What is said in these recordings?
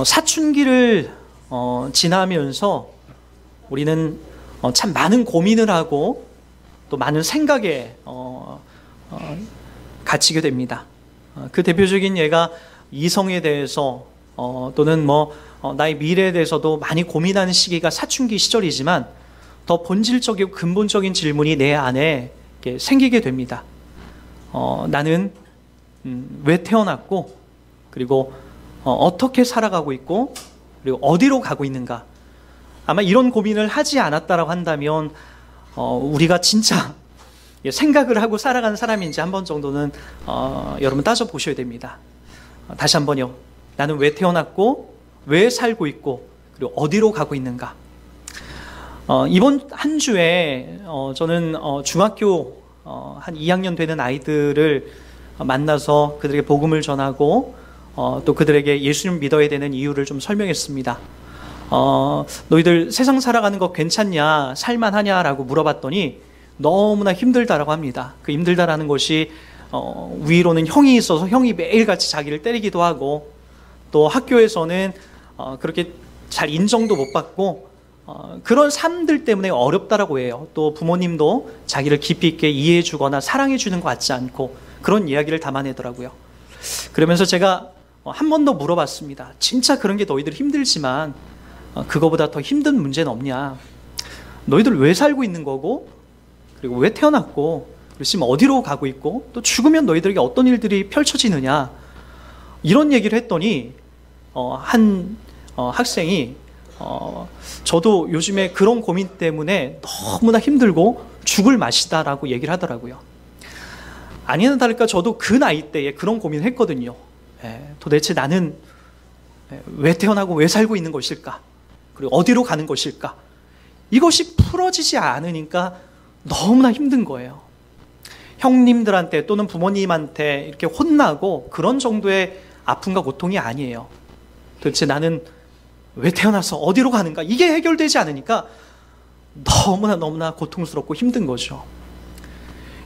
사춘기를 지나면서 우리는 참 많은 고민을 하고 또 많은 생각에 갇히게 됩니다. 그 대표적인 예가 이성에 대해서 또는 나의 미래에 대해서도 많이 고민하는 시기가 사춘기 시절이지만 더 본질적이고 근본적인 질문이 내 안에 생기게 됩니다. 나는 왜 태어났고, 그리고 어떻게 살아가고 있고, 그리고 어디로 가고 있는가. 아마 이런 고민을 하지 않았다라고 한다면 우리가 진짜 생각을 하고 살아가는 사람인지 한 번 정도는 여러분 따져보셔야 됩니다. 다시 한번요. 나는 왜 태어났고, 왜 살고 있고, 그리고 어디로 가고 있는가. 이번 한 주에 저는 중학교 한 2학년 되는 아이들을 만나서 그들에게 복음을 전하고 또 그들에게 예수님 믿어야 되는 이유를 좀 설명했습니다. 너희들 세상 살아가는 거 괜찮냐, 살만하냐라고 물어봤더니 너무나 힘들다라고 합니다. 그 힘들다라는 것이 위로는 형이 있어서 형이 매일같이 자기를 때리기도 하고, 또 학교에서는 그렇게 잘 인정도 못 받고 그런 삶들 때문에 어렵다라고 해요. 또 부모님도 자기를 깊이 있게 이해해 주거나 사랑해 주는 것 같지 않고 그런 이야기를 담아내더라고요. 그러면서 제가 한 번 더 물어봤습니다. 진짜 그런 게 너희들 힘들지만 그거보다 더 힘든 문제는 없냐? 너희들 왜 살고 있는 거고, 그리고 왜 태어났고, 그리고 지금 어디로 가고 있고, 또 죽으면 너희들에게 어떤 일들이 펼쳐지느냐, 이런 얘기를 했더니 한 학생이 저도 요즘에 그런 고민 때문에 너무나 힘들고 죽을 맛이다라고 얘기를 하더라고요. 아니나 다를까 저도 그 나이 때에 그런 고민을 했거든요. 도대체 나는 왜 태어나고 왜 살고 있는 것일까? 그리고 어디로 가는 것일까? 이것이 풀어지지 않으니까 너무나 힘든 거예요. 형님들한테 또는 부모님한테 이렇게 혼나고 그런 정도의 아픔과 고통이 아니에요. 도대체 나는 왜 태어나서 어디로 가는가? 이게 해결되지 않으니까 너무나 고통스럽고 힘든 거죠.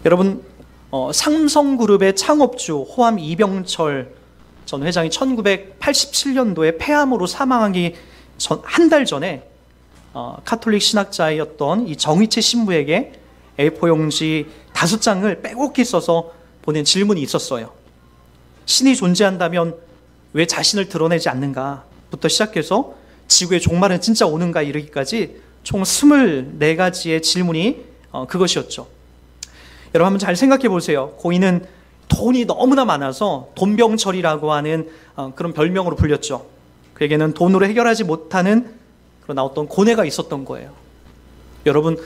여러분, 삼성그룹의 창업주 호암 이병철 전 회장이 1987년도에 폐암으로 사망하기 한 달 전에 카톨릭 신학자였던 이 정희채 신부에게 A4 용지 5장을 빼곡히 써서 보낸 질문이 있었어요. 신이 존재한다면 왜 자신을 드러내지 않는가부터 시작해서 지구의 종말은 진짜 오는가 이르기까지 총 24가지의 질문이 그것이었죠. 여러분 한번 잘 생각해 보세요. 고인은 돈이 너무나 많아서 돈병철이라고 하는 그런 별명으로 불렸죠. 그에게는 돈으로 해결하지 못하는 그런 어떤 고뇌가 있었던 거예요. 여러분,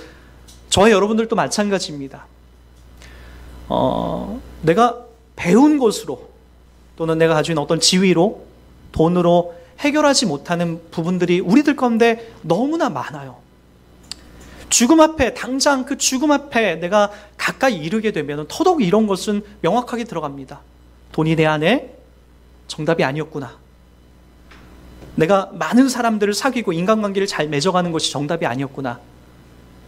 저와 여러분들도 마찬가지입니다. 내가 배운 것으로 또는 내가 가지고 있는 어떤 지위로, 돈으로 해결하지 못하는 부분들이 우리들 가운데 너무나 많아요. 죽음 앞에, 당장 그 죽음 앞에 내가 가까이 이르게 되면 더더욱 이런 것은 명확하게 들어갑니다. 돈이 내 안에 정답이 아니었구나. 내가 많은 사람들을 사귀고 인간관계를 잘 맺어가는 것이 정답이 아니었구나.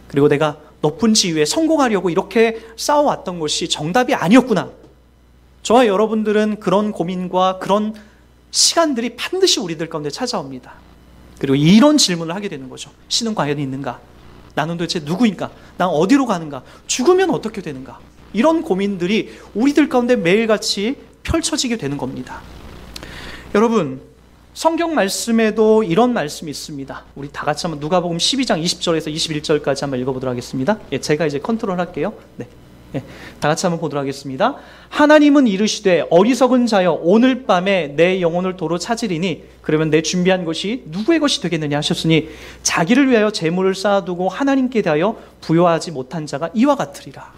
그리고 내가 높은 지위에 성공하려고 이렇게 싸워왔던 것이 정답이 아니었구나. 저와 여러분들은 그런 고민과 그런 시간들이 반드시 우리들 가운데 찾아옵니다. 그리고 이런 질문을 하게 되는 거죠. 신은 과연 있는가? 나는 도대체 누구인가? 난 어디로 가는가? 죽으면 어떻게 되는가? 이런 고민들이 우리들 가운데 매일같이 펼쳐지게 되는 겁니다. 여러분, 성경 말씀에도 이런 말씀이 있습니다. 우리 다 같이 한번 누가복음 12장 20절에서 21절까지 한번 읽어보도록 하겠습니다. 제가 이제 컨트롤 할게요. 다 같이 한번 보도록 하겠습니다. 하나님은 이르시되 어리석은 자여 오늘 밤에 내 영혼을 도로 찾으리니 그러면 내 준비한 것이 누구의 것이 되겠느냐 하셨으니 자기를 위하여 재물을 쌓아두고 하나님께 대하여 부여하지 못한 자가 이와 같으리라.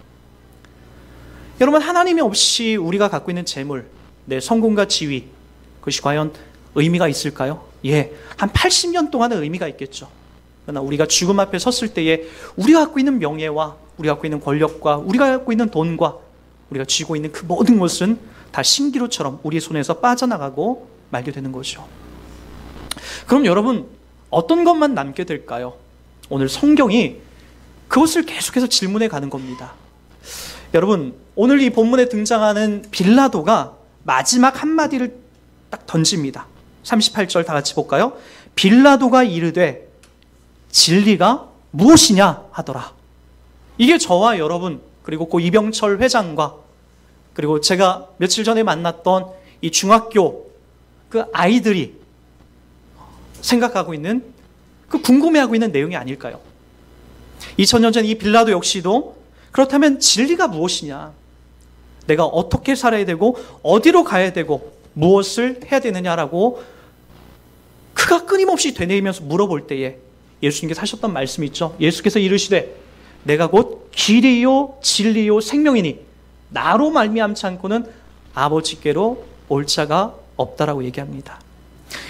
여러분, 하나님이 없이 우리가 갖고 있는 재물, 내 성공과 지위, 그것이 과연 의미가 있을까요? 한 80년 동안은 의미가 있겠죠. 그러나 우리가 죽음 앞에 섰을 때에 우리가 갖고 있는 명예와 우리가 갖고 있는 권력과 우리가 갖고 있는 돈과 우리가 쥐고 있는 그 모든 것은 다 신기루처럼 우리 손에서 빠져나가고 말게 되는 거죠. 그럼 여러분, 어떤 것만 남게 될까요? 오늘 성경이 그것을 계속해서 질문해 가는 겁니다. 여러분, 오늘 이 본문에 등장하는 빌라도가 마지막 한마디를 딱 던집니다. 38절 다 같이 볼까요? 빌라도가 이르되 진리가 무엇이냐 하더라. 이게 저와 여러분, 그리고 고 이병철 회장과, 그리고 제가 며칠 전에 만났던 이 중학교 그 아이들이 생각하고 있는, 그 궁금해하고 있는 내용이 아닐까요? 2000년 전 이 빌라도 역시도 그렇다면 진리가 무엇이냐, 내가 어떻게 살아야 되고 어디로 가야 되고 무엇을 해야 되느냐라고 그가 끊임없이 되뇌이면서 물어볼 때에 예수님께서 하셨던 말씀이 있죠. 예수께서 이르시되 내가 곧 길이요 진리요 생명이니 나로 말미암지 않고는 아버지께로 올 자가 없다라고 얘기합니다.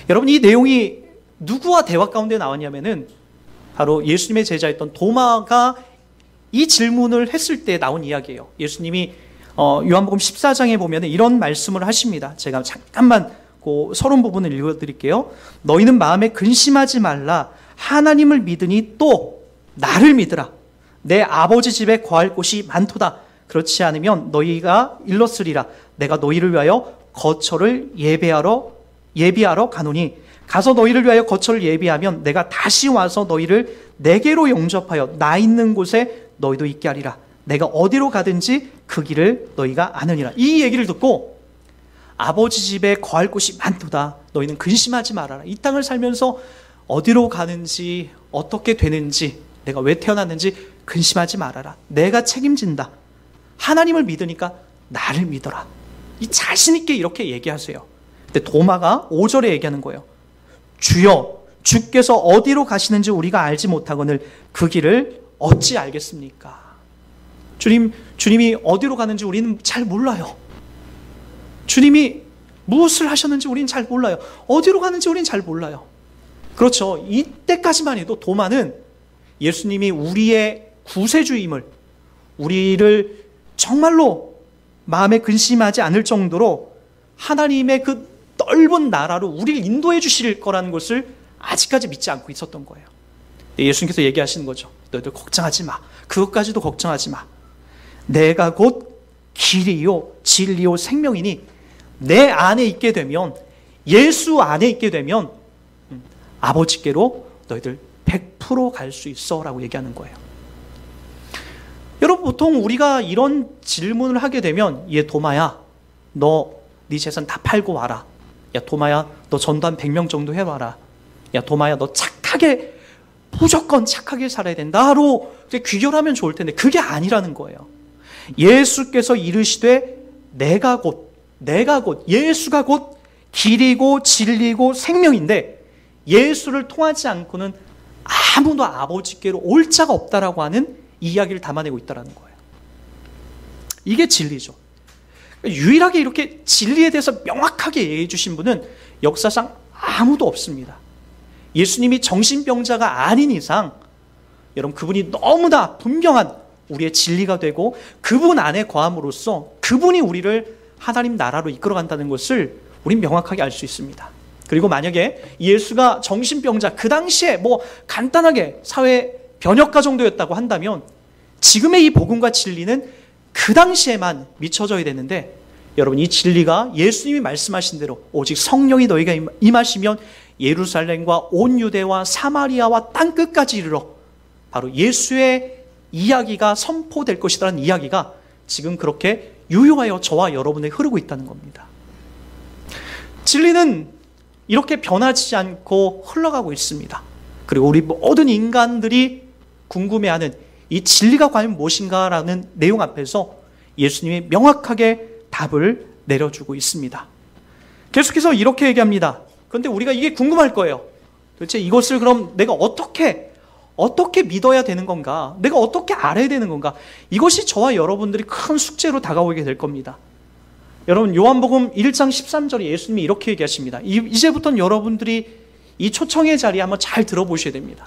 여러분, 이 내용이 누구와 대화 가운데 나왔냐면은 바로 예수님의 제자였던 도마가 이 질문을 했을 때 나온 이야기예요. 예수님이 요한복음 14장에 보면 이런 말씀을 하십니다. 제가 잠깐만 그 서론 부분을 읽어드릴게요. 너희는 마음에 근심하지 말라. 하나님을 믿으니 또 나를 믿으라. 내 아버지 집에 거할 곳이 많도다. 그렇지 않으면 너희가 일렀으리라. 내가 너희를 위하여 거처를 예비하러 가노니 가서 너희를 위하여 거처를 예비하면 내가 다시 와서 너희를 내게로 영접하여 나 있는 곳에 너희도 있게 하리라. 내가 어디로 가든지 그 길을 너희가 아느니라. 이 얘기를 듣고 아버지 집에 거할 곳이 많도다. 너희는 근심하지 말아라. 이 땅을 살면서 어디로 가는지 어떻게 되는지 내가 왜 태어났는지 근심하지 말아라. 내가 책임진다. 하나님을 믿으니까 나를 믿어라. 이 자신 있게 이렇게 얘기하세요. 근데 도마가 5절에 얘기하는 거예요. 주여, 주께서 어디로 가시는지 우리가 알지 못하거늘 그 길을 어찌 알겠습니까? 주님이 어디로 가는지 우리는 잘 몰라요. 주님이 무엇을 하셨는지 우리는 잘 몰라요. 어디로 가는지 우리는 잘 몰라요. 그렇죠. 이때까지만 해도 도마는 예수님이 우리의 구세주임을, 우리를 정말로 마음에 근심하지 않을 정도로 하나님의 그 넓은 나라로 우리를 인도해 주실 거라는 것을 아직까지 믿지 않고 있었던 거예요. 예수님께서 얘기하시는 거죠. 너희들 걱정하지 마. 그것까지도 걱정하지 마. 내가 곧 길이요 진리요 생명이니 내 안에 있게 되면, 예수 안에 있게 되면 아버지께로 너희들 100% 갈 수 있어 라고 얘기하는 거예요. 여러분, 보통 우리가 이런 질문을 하게 되면, 얘 도마야, 너 네 재산 다 팔고 와라. 야 도마야, 너 전도 한 100명 정도 해와라. 야 도마야, 너 착하게, 무조건 착하게 살아야 된다로 귀결하면 좋을 텐데 그게 아니라는 거예요. 예수께서 이르시되 내가 곧, 예수가 곧 길이고 진리고 생명인데 예수를 통하지 않고는 아무도 아버지께로 올 자가 없다라고 하는 이야기를 담아내고 있다는 거예요. 이게 진리죠. 유일하게 이렇게 진리에 대해서 명확하게 얘기해 주신 분은 역사상 아무도 없습니다. 예수님이 정신병자가 아닌 이상 여러분, 그분이 너무나 분명한 우리의 진리가 되고 그분 안에 거함으로써 그분이 우리를 하나님 나라로 이끌어간다는 것을 우린 명확하게 알 수 있습니다. 그리고 만약에 예수가 정신병자, 그 당시에 뭐 간단하게 사회 변혁가 정도였다고 한다면 지금의 이 복음과 진리는 그 당시에만 미쳐져야 되는데, 여러분, 이 진리가 예수님이 말씀하신 대로 오직 성령이 너희가 임하시면 예루살렘과 온 유대와 사마리아와 땅끝까지 이르러 바로 예수의 이야기가 선포될 것이라는 이야기가 지금 그렇게 유효하여 저와 여러분에 흐르고 있다는 겁니다. 진리는 이렇게 변하지 않고 흘러가고 있습니다. 그리고 우리 모든 인간들이 궁금해하는 이 진리가 과연 무엇인가라는 내용 앞에서 예수님이 명확하게 답을 내려주고 있습니다. 계속해서 이렇게 얘기합니다. 그런데 우리가 이게 궁금할 거예요. 도대체 이것을 그럼 내가 어떻게 믿어야 되는 건가? 내가 어떻게 알아야 되는 건가? 이것이 저와 여러분들이 큰 숙제로 다가오게 될 겁니다. 여러분, 요한복음 1장 13절에 예수님이 이렇게 얘기하십니다. 이제부터는 여러분들이 이 초청의 자리에 한번 잘 들어보셔야 됩니다.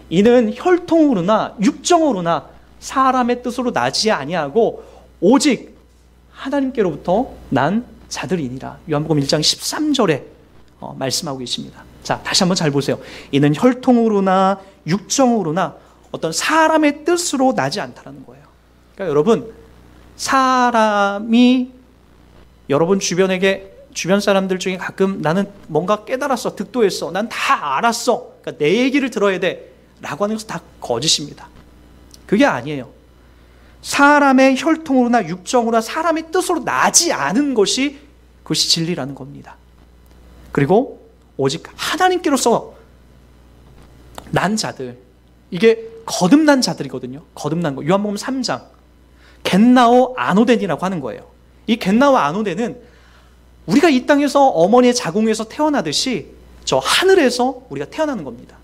이는 혈통으로나 육정으로나 사람의 뜻으로 나지 아니하고 오직 하나님께로부터 난 자들이니라. 요한복음 1장 13절에 말씀하고 계십니다. 자, 다시 한번 잘 보세요. 이는 혈통으로나 육정으로나 어떤 사람의 뜻으로 나지 않다라는 거예요. 그러니까 여러분, 사람이 여러분 주변에게 주변 사람들 중에 가끔 나는 뭔가 깨달았어, 득도했어, 난 다 알았어, 그러니까 내 얘기를 들어야 돼 라고 하는 것은 다 거짓입니다. 그게 아니에요. 사람의 혈통으로나 육정으로나 사람의 뜻으로 나지 않은 것이 그것이 진리라는 겁니다. 그리고 오직 하나님께로서 난 자들, 이게 거듭난 자들이거든요. 거듭난 거. 요한복음 3장 겟나오 아노덴이라고 하는 거예요. 이 겟나오 아노덴은 우리가 이 땅에서 어머니의 자궁에서 태어나듯이 저 하늘에서 우리가 태어나는 겁니다.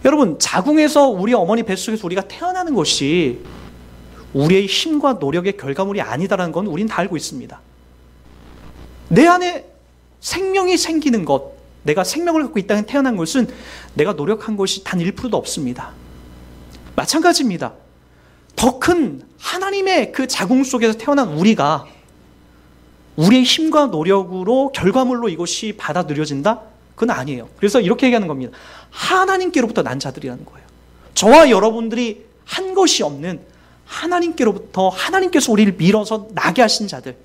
여러분, 자궁에서 우리 어머니 뱃속에서 우리가 태어나는 것이 우리의 힘과 노력의 결과물이 아니다라는 건 우리는 다 알고 있습니다. 내 안에 생명이 생기는 것, 내가 생명을 갖고 이 땅에 태어난 것은 내가 노력한 것이 단 1%도 없습니다. 마찬가지입니다. 더 큰 하나님의 그 자궁 속에서 태어난 우리가 우리의 힘과 노력으로 결과물로 이것이 받아들여진다? 그건 아니에요. 그래서 이렇게 얘기하는 겁니다. 하나님께로부터 난 자들이라는 거예요. 저와 여러분들이 한 것이 없는 하나님께로부터 하나님께서 우리를 밀어서 나게 하신 자들,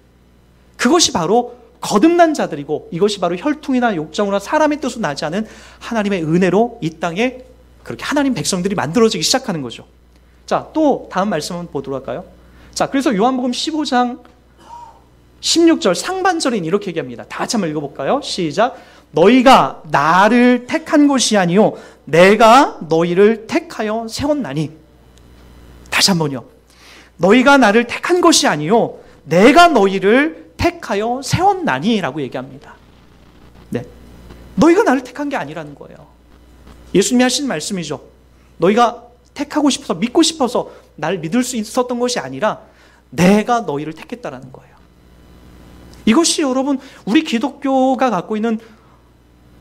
그것이 바로 거듭난 자들이고 이것이 바로 혈통이나 욕정이나 사람의 뜻으로 나지 않은 하나님의 은혜로 이 땅에 그렇게 하나님 백성들이 만들어지기 시작하는 거죠. 자, 또 다음 말씀 한번 보도록 할까요? 자, 그래서 요한복음 15장 16절 상반절인 이렇게 얘기합니다. 다 같이 한번 읽어볼까요? 시작. 너희가 나를 택한 것이 아니요 내가 너희를 택하여 세웠나니. 다시 한번요. 너희가 나를 택한 것이 아니요 내가 너희를 택하여 세웠나니 라고 얘기합니다. 네, 너희가 나를 택한 게 아니라는 거예요. 예수님이 하신 말씀이죠. 너희가 택하고 싶어서 믿고 싶어서 날 믿을 수 있었던 것이 아니라 내가 너희를 택했다라는 거예요. 이것이 여러분 우리 기독교가 갖고 있는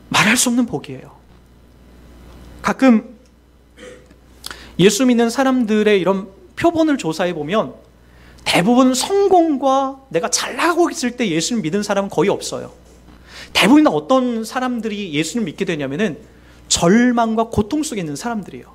말할 수 없는 복이에요. 가끔 예수 믿는 사람들의 이런 표본을 조사해 보면 대부분 성공과 내가 잘 나가고 있을 때 예수를 믿은 사람은 거의 없어요. 대부분 어떤 사람들이 예수를 믿게 되냐면은 절망과 고통 속에 있는 사람들이에요.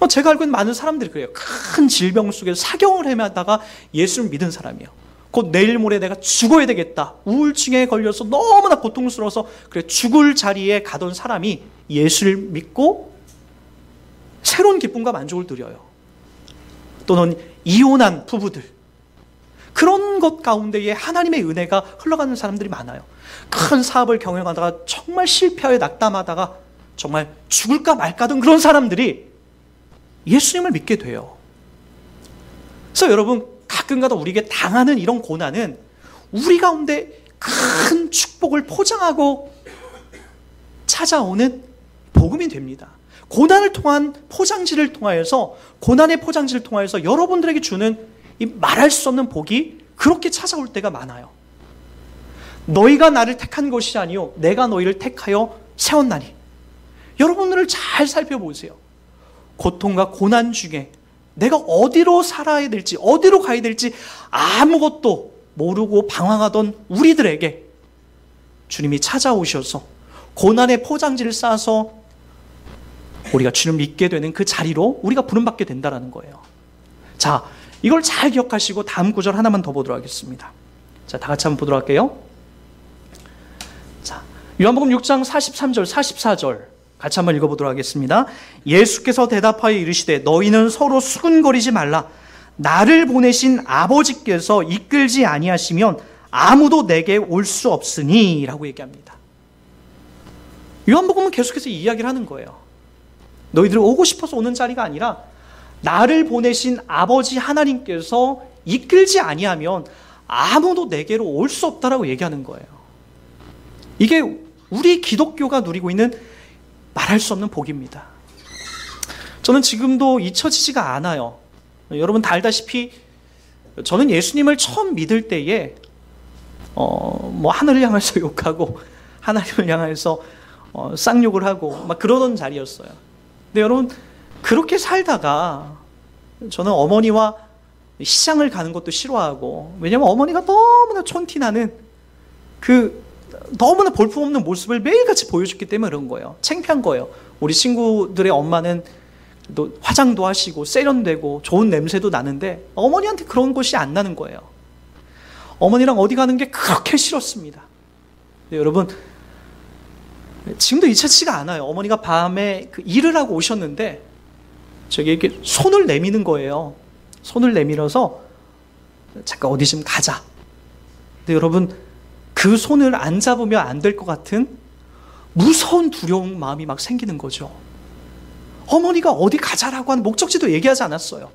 제가 알고 있는 많은 사람들이 그래요. 큰 질병 속에서 사경을 헤매다가 예수를 믿은 사람이에요. 곧 내일 모레 내가 죽어야 되겠다, 우울증에 걸려서 너무나 고통스러워서 그래 죽을 자리에 가던 사람이 예수를 믿고 새로운 기쁨과 만족을 누려요. 또는 이혼한 부부들, 그런 것 가운데에 하나님의 은혜가 흘러가는 사람들이 많아요. 큰 사업을 경영하다가 정말 실패하여 낙담하다가 정말 죽을까 말까던 그런 사람들이 예수님을 믿게 돼요. 그래서 여러분, 가끔가다 우리에게 당하는 이런 고난은 우리 가운데 큰 축복을 포장하고 찾아오는 복음이 됩니다. 고난을 통한 포장지를 통하여서, 고난의 포장지를 통하여서 여러분들에게 주는 이 말할 수 없는 복이 그렇게 찾아올 때가 많아요. 너희가 나를 택한 것이 아니요 내가 너희를 택하여 세웠나니. 여러분들을 잘 살펴보세요. 고통과 고난 중에 내가 어디로 살아야 될지, 어디로 가야 될지 아무것도 모르고 방황하던 우리들에게 주님이 찾아오셔서 고난의 포장지를 싸서 우리가 주님을 믿게 되는 그 자리로 우리가 부름받게 된다는 거예요. 자, 이걸 잘 기억하시고 다음 구절 하나만 더 보도록 하겠습니다. 자, 다 같이 한번 보도록 할게요. 자, 요한복음 6장 43절, 44절 같이 한번 읽어보도록 하겠습니다. 예수께서 대답하여 이르시되 너희는 서로 수군거리지 말라. 나를 보내신 아버지께서 이끌지 아니하시면 아무도 내게 올 수 없으니 라고 얘기합니다. 요한복음은 계속해서 이야기를 하는 거예요. 너희들이 오고 싶어서 오는 자리가 아니라 나를 보내신 아버지 하나님께서 이끌지 아니하면 아무도 내게로 올 수 없다라고 얘기하는 거예요. 이게 우리 기독교가 누리고 있는 말할 수 없는 복입니다. 저는 지금도 잊혀지지가 않아요. 여러분 다 알다시피 저는 예수님을 처음 믿을 때에 하늘을 향해서 욕하고 하나님을 향해서 쌍욕을 하고 막 그러던 자리였어요. 근데 여러분 그렇게 살다가 저는 어머니와 시장을 가는 것도 싫어하고, 왜냐하면 어머니가 너무나 촌티나는 너무나 볼품없는 모습을 매일같이 보여줬기 때문에 그런 거예요. 창피한 거예요. 우리 친구들의 엄마는 또 화장도 하시고 세련되고 좋은 냄새도 나는데 어머니한테 그런 것이 안 나는 거예요. 어머니랑 어디 가는 게 그렇게 싫었습니다. 여러분, 지금도 잊혀지지가 않아요. 어머니가 밤에 그 일을 하고 오셨는데 저기 이렇게 손을 내미는 거예요. 손을 내밀어서 잠깐 어디 좀 가자. 근데 여러분, 그 손을 안 잡으면 안 될 것 같은 무서운 두려운 마음이 막 생기는 거죠. 어머니가 어디 가자라고 하는 목적지도 얘기하지 않았어요.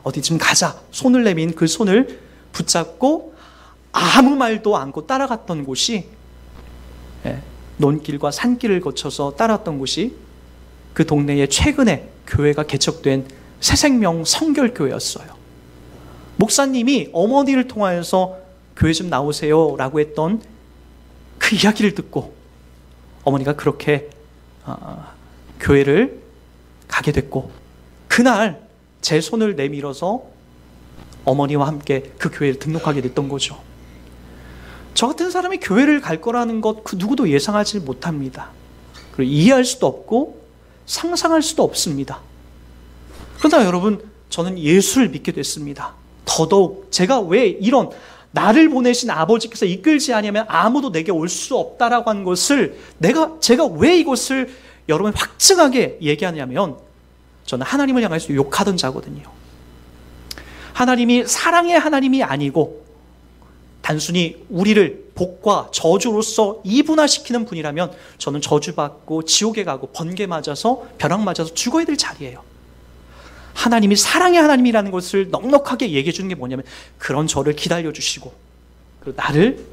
어디 좀 가자. 손을 내민 그 손을 붙잡고 아무 말도 않고 따라갔던 곳이, 논길과 산길을 거쳐서 따라왔던 곳이 그 동네에 최근에 교회가 개척된 새생명 성결교회였어요. 목사님이 어머니를 통하여서 교회 좀 나오세요 라고 했던 그 이야기를 듣고 어머니가 그렇게 교회를 가게 됐고, 그날 제 손을 내밀어서 어머니와 함께 그 교회를 등록하게 됐던 거죠. 저 같은 사람이 교회를 갈 거라는 것 그 누구도 예상하지 못합니다. 그리고 이해할 수도 없고 상상할 수도 없습니다. 그러나 여러분, 저는 예수를 믿게 됐습니다. 더더욱 제가 왜 이런 나를 보내신 아버지께서 이끌지 아니하면 아무도 내게 올 수 없다라고 한 것을 제가 왜 이것을 여러분 확증하게 얘기하냐면, 저는 하나님을 향해서 욕하던 자거든요. 하나님이 사랑의 하나님이 아니고 단순히 우리를 복과 저주로서 이분화시키는 분이라면 저는 저주받고 지옥에 가고 번개 맞아서 벼락 맞아서 죽어야 될 자리예요. 하나님이 사랑의 하나님이라는 것을 넉넉하게 얘기해 주는 게 뭐냐면, 그런 저를 기다려주시고 그리고 나를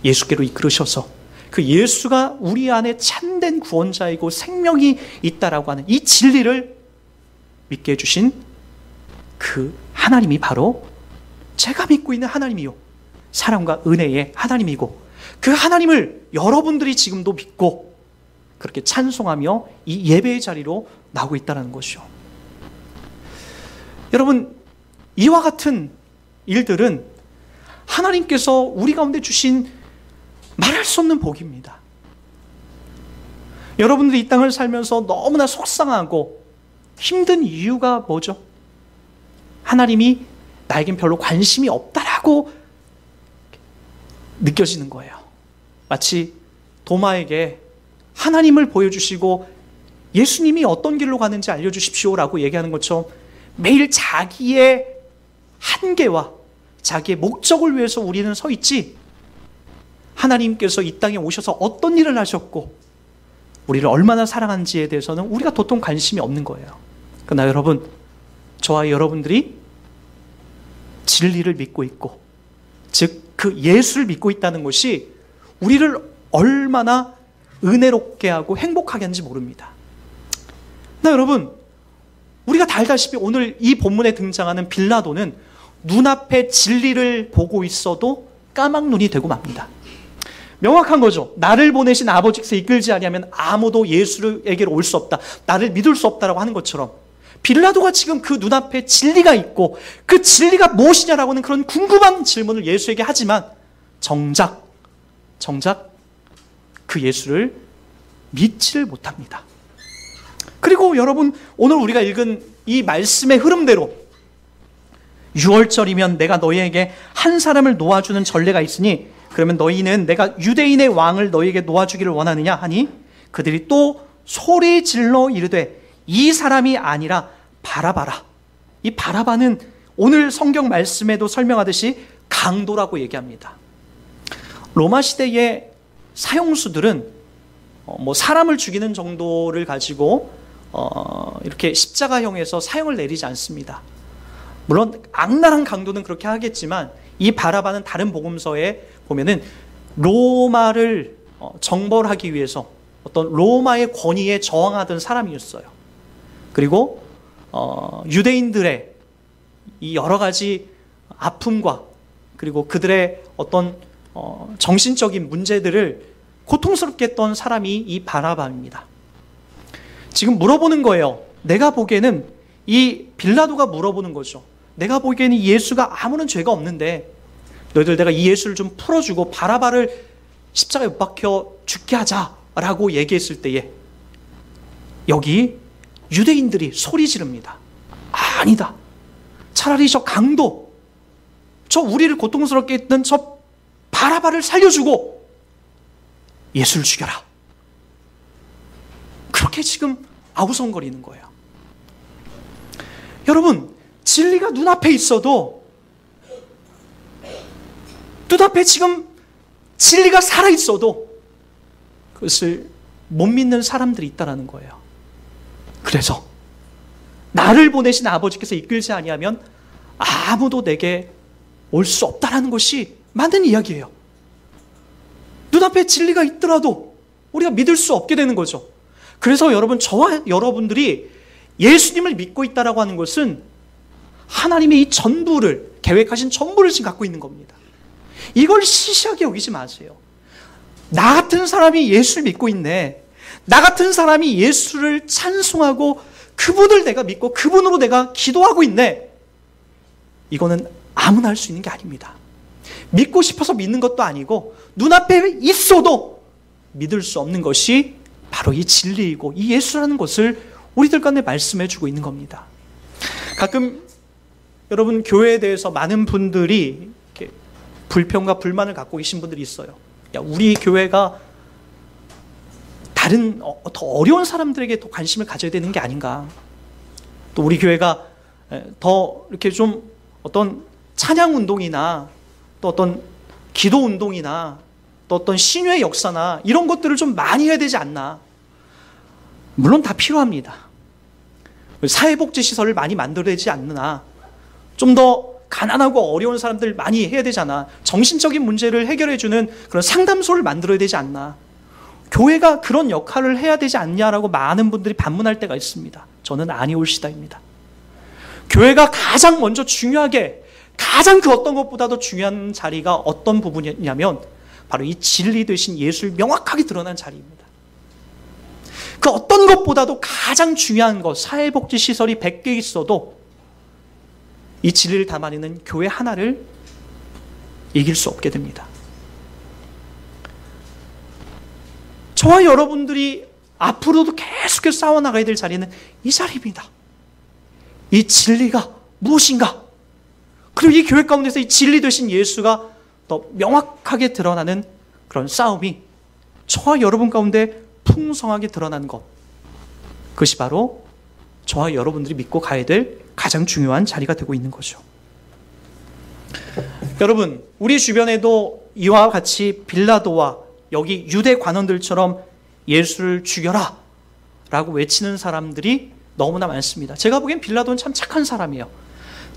예수께로 이끌으셔서 그 예수가 우리 안에 참된 구원자이고 생명이 있다라고 하는 이 진리를 믿게 해주신 그 하나님이 바로 제가 믿고 있는 하나님이요, 사랑과 은혜의 하나님이고, 그 하나님을 여러분들이 지금도 믿고 그렇게 찬송하며 이 예배의 자리로 나오고 있다는 것이요. 여러분, 이와 같은 일들은 하나님께서 우리 가운데 주신 말할 수 없는 복입니다. 여러분들이 이 땅을 살면서 너무나 속상하고 힘든 이유가 뭐죠? 하나님이 나에겐 별로 관심이 없다라고 느껴지는 거예요. 마치 도마에게 하나님을 보여주시고 예수님이 어떤 길로 가는지 알려주십시오라고 얘기하는 것처럼 매일 자기의 한계와 자기의 목적을 위해서 우리는 서 있지, 하나님께서 이 땅에 오셔서 어떤 일을 하셨고 우리를 얼마나 사랑한지에 대해서는 우리가 도통 관심이 없는 거예요. 그러나 여러분, 저와 여러분들이 진리를 믿고 있고, 즉 그 예수를 믿고 있다는 것이 우리를 얼마나 은혜롭게 하고 행복하게 하는지 모릅니다. 그러나 여러분, 우리가 다 알다시피 오늘 이 본문에 등장하는 빌라도는 눈앞에 진리를 보고 있어도 까막눈이 되고 맙니다. 명확한 거죠. 나를 보내신 아버지께서 이끌지 아니하면 아무도 예수에게로 올 수 없다, 나를 믿을 수 없다라고 하는 것처럼, 빌라도가 지금 그 눈앞에 진리가 있고 그 진리가 무엇이냐라고 하는 그런 궁금한 질문을 예수에게 하지만 정작 그 예수를 믿지를 못합니다. 그리고 여러분, 오늘 우리가 읽은 이 말씀의 흐름대로 6월절이면 내가 너희에게 한 사람을 놓아주는 전례가 있으니 그러면 너희는 내가 유대인의 왕을 너희에게 놓아주기를 원하느냐 하니, 그들이 또 소리 질러 이르되 이 사람이 아니라 바라바라. 이 바라바는 오늘 성경 말씀에도 설명하듯이 강도라고 얘기합니다. 로마 시대의 사형수들은 사람을 죽이는 정도를 가지고 이렇게 십자가형에서 사형을 내리지 않습니다. 물론 악랄한 강도는 그렇게 하겠지만 이 바라바는 다른 복음서에 보면은 로마를 정벌하기 위해서 어떤 로마의 권위에 저항하던 사람이었어요. 그리고 유대인들의 이 여러 가지 아픔과 그리고 그들의 어떤 정신적인 문제들을 고통스럽게 했던 사람이 이 바라바입니다. 지금 물어보는 거예요. 내가 보기에는 이 빌라도가 물어보는 거죠. 내가 보기에는 예수가 아무런 죄가 없는데 너희들 내가 이 예수를 좀 풀어주고 바라바를 십자가에 못 박혀 죽게 하자라고 얘기했을 때에 여기 유대인들이 소리 지릅니다. 아니다. 차라리 저 강도, 저 우리를 고통스럽게 했던 저 바라바를 살려주고 예수를 죽여라. 그렇게 지금 아우성거리는 거예요. 여러분, 진리가 눈앞에 있어도, 눈앞에 지금 진리가 살아있어도 그것을 못 믿는 사람들이 있다는 거예요. 그래서 나를 보내신 아버지께서 이끌지 아니하면 아무도 내게 올 수 없다는 것이 맞는 이야기예요. 눈앞에 진리가 있더라도 우리가 믿을 수 없게 되는 거죠. 그래서 여러분, 저와 여러분들이 예수님을 믿고 있다라고 하는 것은 하나님의 이 전부를, 계획하신 전부를 지금 갖고 있는 겁니다. 이걸 시시하게 여기지 마세요. 나 같은 사람이 예수를 믿고 있네. 나 같은 사람이 예수를 찬송하고 그분을 내가 믿고 그분으로 내가 기도하고 있네. 이거는 아무나 할 수 있는 게 아닙니다. 믿고 싶어서 믿는 것도 아니고 눈앞에 있어도 믿을 수 없는 것이 바로 이 진리이고 이 예수라는 것을 우리들 간에 말씀해 주고 있는 겁니다. 가끔 여러분, 교회에 대해서 많은 분들이 이렇게 불평과 불만을 갖고 계신 분들이 있어요. 야, 우리 교회가 다른 더 어려운 사람들에게 더 관심을 가져야 되는 게 아닌가. 또 우리 교회가 더 이렇게 좀 어떤 찬양 운동이나 또 어떤 기도 운동이나 또 어떤 신유의 역사나 이런 것들을 좀 많이 해야 되지 않나. 물론 다 필요합니다. 사회복지시설을 많이 만들어야 되지 않나. 좀 더 가난하고 어려운 사람들 많이 해야 되잖아. 정신적인 문제를 해결해주는 그런 상담소를 만들어야 되지 않나. 교회가 그런 역할을 해야 되지 않냐라고 많은 분들이 반문할 때가 있습니다. 저는 아니올시다입니다. 교회가 가장 먼저 중요하게, 가장 그 어떤 것보다도 중요한 자리가 어떤 부분이냐면 바로 이 진리 되신 예수를 명확하게 드러난 자리입니다. 그 어떤 것보다도 가장 중요한 것, 사회복지시설이 100개 있어도 이 진리를 담아내는 교회 하나를 이길 수 없게 됩니다. 저와 여러분들이 앞으로도 계속해서 싸워나가야 될 자리는 이 자리입니다. 이 진리가 무엇인가? 그리고 이 교회 가운데서 이 진리 되신 예수가 더 명확하게 드러나는 그런 싸움이 저와 여러분 가운데 풍성하게 드러나는 것, 그것이 바로 저와 여러분들이 믿고 가야 될 가장 중요한 자리가 되고 있는 거죠. 여러분, 우리 주변에도 이와 같이 빌라도와 여기 유대 관원들처럼 예수를 죽여라 라고 외치는 사람들이 너무나 많습니다. 제가 보기엔 빌라도는 참 착한 사람이에요.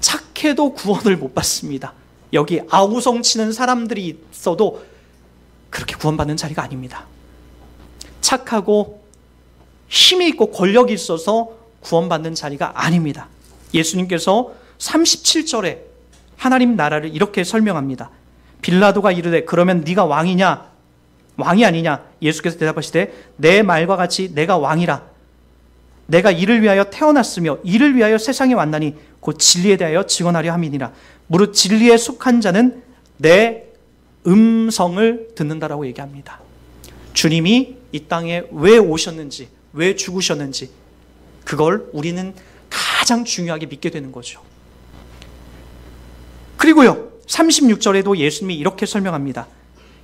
착해도 구원을 못 받습니다. 여기 아우성 치는 사람들이 있어도 그렇게 구원받는 자리가 아닙니다. 착하고 힘이 있고 권력이 있어서 구원받는 자리가 아닙니다. 예수님께서 37절에 하나님 나라를 이렇게 설명합니다. 빌라도가 이르되 그러면 네가 왕이냐 왕이 아니냐? 예수께서 대답하시되 내 말과 같이 내가 왕이라. 내가 이를 위하여 태어났으며 이를 위하여 세상에 왔나니 곧 진리에 대하여 증언하려 함이니라. 무릇 진리에 속한 자는 내 음성을 듣는다라고 얘기합니다. 주님이 이 땅에 왜 오셨는지, 왜 죽으셨는지, 그걸 우리는 가장 중요하게 믿게 되는 거죠. 그리고요, 36절에도 예수님이 이렇게 설명합니다.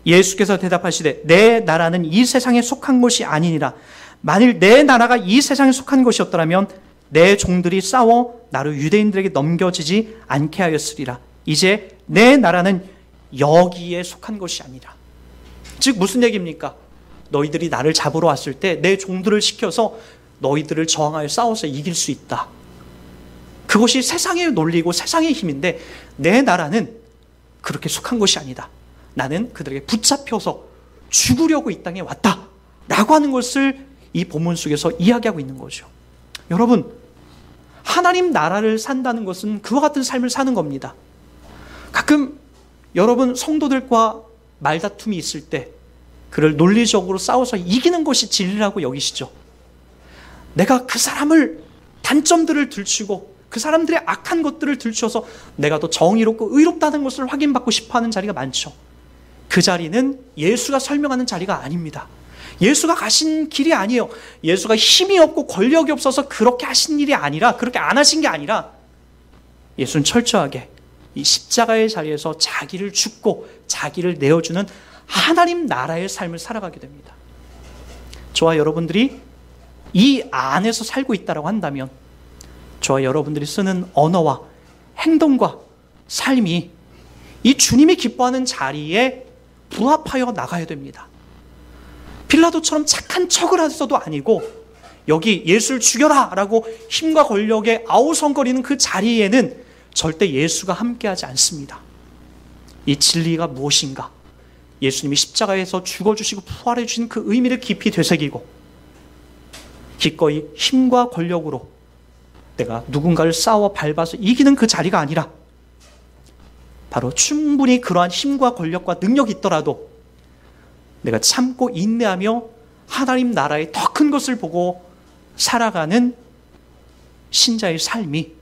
예수께서 대답하시되 내 나라는 이 세상에 속한 것이 아니니라. 만일 내 나라가 이 세상에 속한 것이었더라면 내 종들이 싸워 나를 유대인들에게 넘겨지지 않게 하였으리라. 이제 내 나라는 여기에 속한 것이 아니라. 즉 무슨 얘기입니까? 너희들이 나를 잡으러 왔을 때 내 종들을 시켜서 너희들을 저항하여 싸워서 이길 수 있다. 그것이 세상의 논리고 세상의 힘인데 내 나라는 그렇게 속한 것이 아니다. 나는 그들에게 붙잡혀서 죽으려고 이 땅에 왔다 라고 하는 것을 이 본문 속에서 이야기하고 있는 거죠. 여러분, 하나님 나라를 산다는 것은 그와 같은 삶을 사는 겁니다. 가끔 여러분 성도들과 말다툼이 있을 때 그를 논리적으로 싸워서 이기는 것이 진리라고 여기시죠. 내가 그 사람을 단점들을 들추고 그 사람들의 악한 것들을 들추어서 내가 더 정의롭고 의롭다는 것을 확인받고 싶어하는 자리가 많죠. 그 자리는 예수가 설명하는 자리가 아닙니다. 예수가 가신 길이 아니에요. 예수가 힘이 없고 권력이 없어서 그렇게 하신 일이 아니라, 그렇게 안 하신 게 아니라 예수는 철저하게 이 십자가의 자리에서 자기를 죽고 자기를 내어주는 하나님 나라의 삶을 살아가게 됩니다. 저와 여러분들이 이 안에서 살고 있다고 한다면 저와 여러분들이 쓰는 언어와 행동과 삶이 이 주님이 기뻐하는 자리에 부합하여 나가야 됩니다. 빌라도처럼 착한 척을 해서도 아니고 여기 예수를 죽여라 라고 힘과 권력에 아우성거리는 그 자리에는 절대 예수가 함께하지 않습니다. 이 진리가 무엇인가? 예수님이 십자가에서 죽어주시고 부활해 주신 그 의미를 깊이 되새기고 기꺼이 힘과 권력으로 내가 누군가를 싸워 밟아서 이기는 그 자리가 아니라 바로 충분히 그러한 힘과 권력과 능력이 있더라도 내가 참고 인내하며 하나님 나라의 더 큰 것을 보고 살아가는 신자의 삶이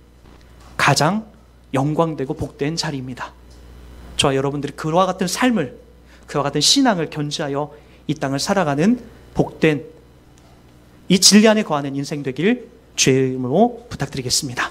가장 영광되고 복된 자리입니다. 저와 여러분들이 그와 같은 삶을, 그와 같은 신앙을 견지하여 이 땅을 살아가는 복된 이 진리 안에 거하는 인생 되길 주의 이름으로 부탁드리겠습니다.